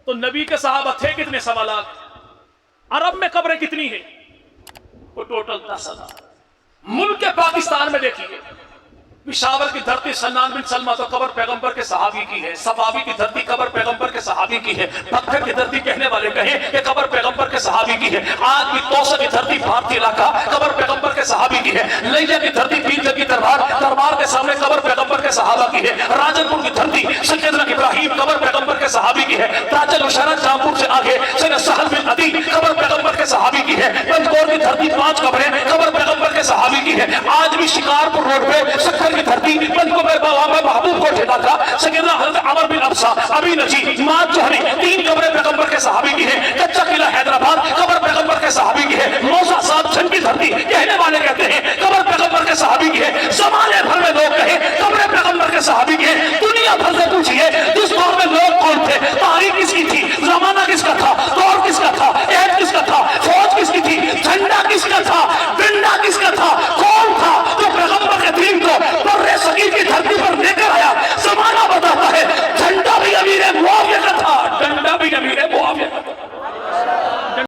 تو نبی کے صحابہ تھے کتنے؟ 1.25 لاکھ. عرب میں قبریں کتنی ہیں؟ وہ ٹوٹل 10,000. ملک پاکستان میں دیکھیے، پشاور کی دھرتی سنان بن سلمہ تو قبر پیغمبر کے صحابی کی ہے. صفاوی کی دھرتی قبر پیغمبر کے صحابی کی ہے. پتھر کی دھرتی کہنے والے کہیں کہ قبر پیغمبر کے صحابی کی ہے. آج بھی توسا کی دھرتی بھارتی علاقہ قبر پیغمبر کے صحابی کی ہے. لیجا کی دھرتی پیتل کی دربار کے سامنے قبر پیغمبر کے صحابہ کی ہے. راجن پور کی دھرتی سیدنا ابراہیم قبر پیغمبر کے صحابی کی ہے. تاجل اشارہ جامپور سے آگے سیدنا سہل بن عدی قبر پیغمبر کے صحابی کی ہے. پنجگور کی دھرتی 5 قبریں قبر پیغمبر کے صحابی کی ہے. آج بھی شکارپور روڈ پہ سکھر کی دھرتی محبوب کو ٹھیکا تھا سیدنا حضرت عمر بن ابسا ابی نجی مات جوہری 3 قبریں پیغمبر کے صحابی کی ہیں. کچا قلعہ حیدرآباد قبر پیغمبر کے صحابی کی ہے. موسیٰ صاحب جن کی دھرتی کہنے والے کہتے ہیں قبر پیغمبر کے صحابی کی ہے. زمانے بھر میں لوگ کہیں قبر پیغمبر کے صحابی